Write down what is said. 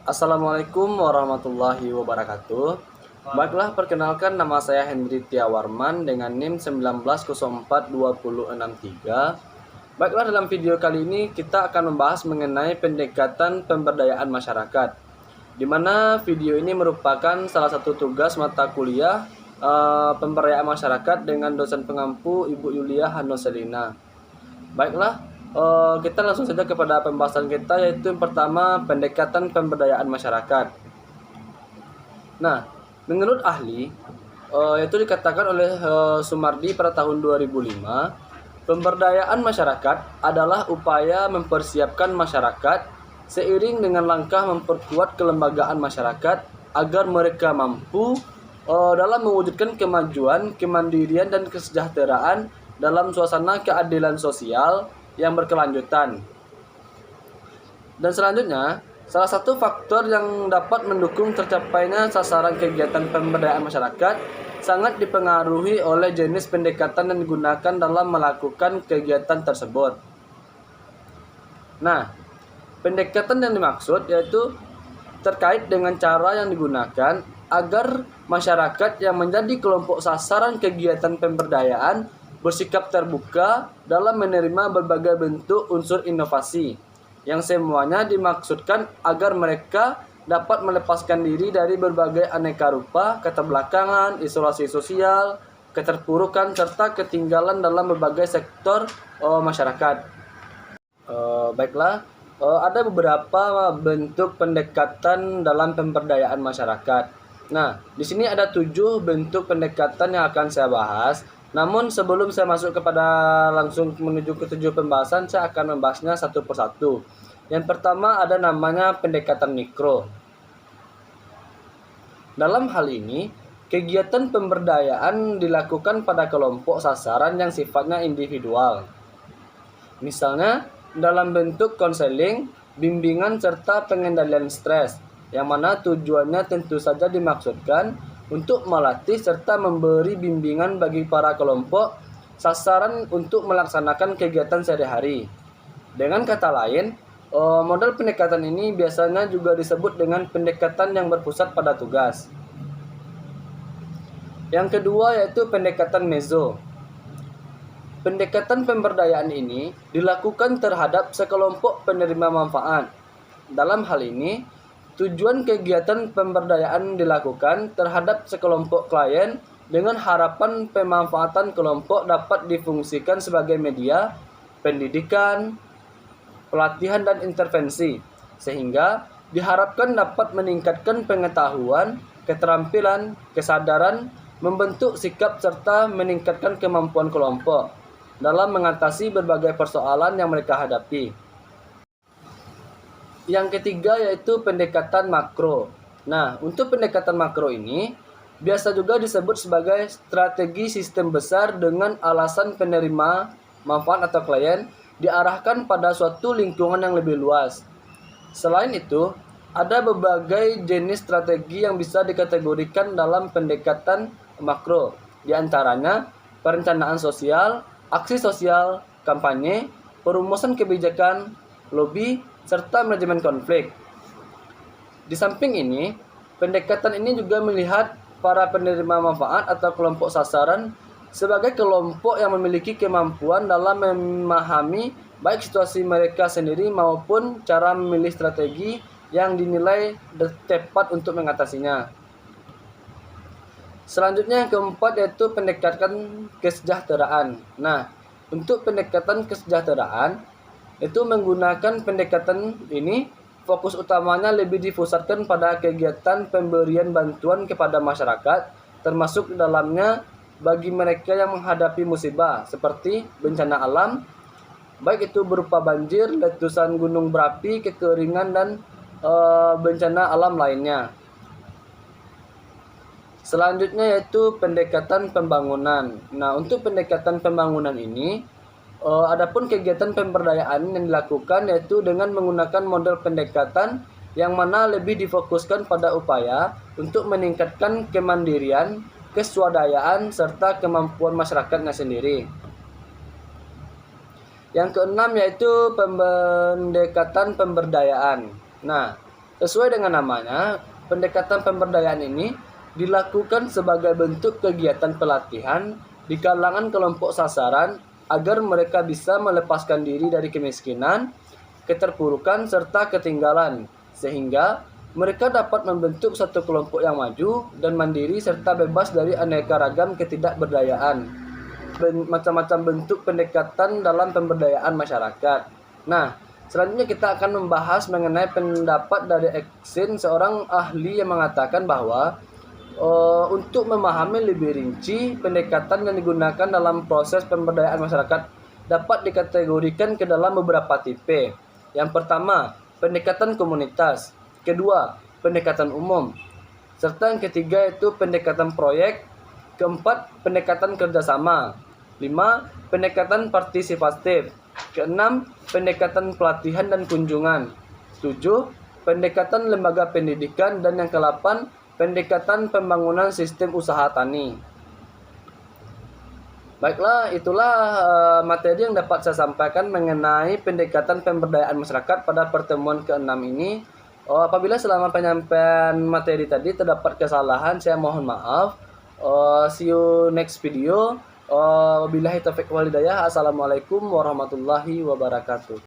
Assalamualaikum warahmatullahi wabarakatuh. Baiklah, perkenalkan nama saya Hendri Tiawarman dengan NIM 19042063. Baiklah, dalam video kali ini kita akan membahas mengenai pendekatan pemberdayaan masyarakat, di mana video ini merupakan salah satu tugas mata kuliah pemberdayaan masyarakat dengan dosen pengampu Ibu Yulia Hanoselina. Baiklah, kita langsung saja kepada pembahasan kita, yaitu yang pertama, pendekatan pemberdayaan masyarakat. Nah, menurut ahli, itu dikatakan oleh Sumardi pada tahun 2005, pemberdayaan masyarakat adalah upaya mempersiapkan masyarakat seiring dengan langkah memperkuat kelembagaan masyarakat agar mereka mampu dalam mewujudkan kemajuan, kemandirian, dan kesejahteraan dalam suasana keadilan sosial yang berkelanjutan. Dan selanjutnya, salah satu faktor yang dapat mendukung tercapainya sasaran kegiatan pemberdayaan masyarakat sangat dipengaruhi oleh jenis pendekatan yang digunakan dalam melakukan kegiatan tersebut. Nah, pendekatan yang dimaksud yaitu terkait dengan cara yang digunakan agar masyarakat yang menjadi kelompok sasaran kegiatan pemberdayaan bersikap terbuka dalam menerima berbagai bentuk unsur inovasi, yang semuanya dimaksudkan agar mereka dapat melepaskan diri dari berbagai aneka rupa, keterbelakangan, isolasi sosial, keterpurukan, serta ketinggalan dalam berbagai sektor masyarakat. Baiklah, ada beberapa bentuk pendekatan dalam pemberdayaan masyarakat. Nah, di sini ada 7 bentuk pendekatan yang akan saya bahas. Namun sebelum saya masuk kepada langsung menuju ke 7 pembahasan, saya akan membahasnya satu persatu. Yang pertama ada namanya pendekatan mikro. Dalam hal ini, kegiatan pemberdayaan dilakukan pada kelompok sasaran yang sifatnya individual. Misalnya, dalam bentuk konseling, bimbingan, serta pengendalian stres, yang mana tujuannya tentu saja dimaksudkan untuk melatih serta memberi bimbingan bagi para kelompok sasaran untuk melaksanakan kegiatan sehari-hari. Dengan kata lain, model pendekatan ini biasanya juga disebut dengan pendekatan yang berpusat pada tugas. Yang kedua yaitu pendekatan meso. Pendekatan pemberdayaan ini dilakukan terhadap sekelompok penerima manfaat. Dalam hal ini, tujuan kegiatan pemberdayaan dilakukan terhadap sekelompok klien dengan harapan pemanfaatan kelompok dapat difungsikan sebagai media pendidikan, pelatihan, dan intervensi, sehingga diharapkan dapat meningkatkan pengetahuan, keterampilan, kesadaran, membentuk sikap, serta meningkatkan kemampuan kelompok dalam mengatasi berbagai persoalan yang mereka hadapi. Yang ketiga yaitu pendekatan makro. Nah, untuk pendekatan makro ini biasa juga disebut sebagai strategi sistem besar dengan alasan penerima manfaat atau klien diarahkan pada suatu lingkungan yang lebih luas. Selain itu, ada berbagai jenis strategi yang bisa dikategorikan dalam pendekatan makro. Di antaranya perencanaan sosial, aksi sosial, kampanye, perumusan kebijakan, lobby, serta manajemen konflik. Di samping ini, pendekatan ini juga melihat para penerima manfaat atau kelompok sasaran sebagai kelompok yang memiliki kemampuan dalam memahami baik situasi mereka sendiri maupun cara memilih strategi yang dinilai tepat untuk mengatasinya. Selanjutnya yang keempat yaitu pendekatan kesejahteraan. Nah, untuk pendekatan kesejahteraan itu menggunakan pendekatan ini, fokus utamanya lebih dipusatkan pada kegiatan pemberian bantuan kepada masyarakat, termasuk di dalamnya bagi mereka yang menghadapi musibah seperti bencana alam, baik itu berupa banjir, letusan gunung berapi, kekeringan, dan bencana alam lainnya. Selanjutnya yaitu pendekatan pembangunan. Nah, untuk pendekatan pembangunan ini, adapun kegiatan pemberdayaan yang dilakukan yaitu dengan menggunakan model pendekatan yang mana lebih difokuskan pada upaya untuk meningkatkan kemandirian, keswadayaan, serta kemampuan masyarakatnya sendiri. Yang keenam yaitu pendekatan pemberdayaan. Nah, Sesuai dengan namanya, pendekatan pemberdayaan ini dilakukan sebagai bentuk kegiatan pelatihan di kalangan kelompok sasaran agar mereka bisa melepaskan diri dari kemiskinan, keterpurukan, serta ketinggalan, sehingga mereka dapat membentuk satu kelompok yang maju dan mandiri serta bebas dari aneka ragam ketidakberdayaan. Macam-macam bentuk pendekatan dalam pemberdayaan masyarakat. Nah, selanjutnya kita akan membahas mengenai pendapat dari Eksin, seorang ahli yang mengatakan bahwa untuk memahami lebih rinci pendekatan yang digunakan dalam proses pemberdayaan masyarakat dapat dikategorikan ke dalam beberapa tipe. Yang pertama, pendekatan komunitas. Kedua, pendekatan umum. Serta yang ketiga itu pendekatan proyek. Keempat, pendekatan kerjasama. 5. Pendekatan partisipatif. Keenam, pendekatan pelatihan dan kunjungan. 7. Pendekatan lembaga pendidikan. Dan yang ke-8, pendekatan pembangunan sistem usaha tani. Baiklah, itulah materi yang dapat saya sampaikan mengenai pendekatan pemberdayaan masyarakat pada pertemuan ke-6 ini. Apabila selama penyampaian materi tadi terdapat kesalahan, saya mohon maaf. See you next video. Wabillahi taufiq wal hidayah. Assalamualaikum warahmatullahi wabarakatuh.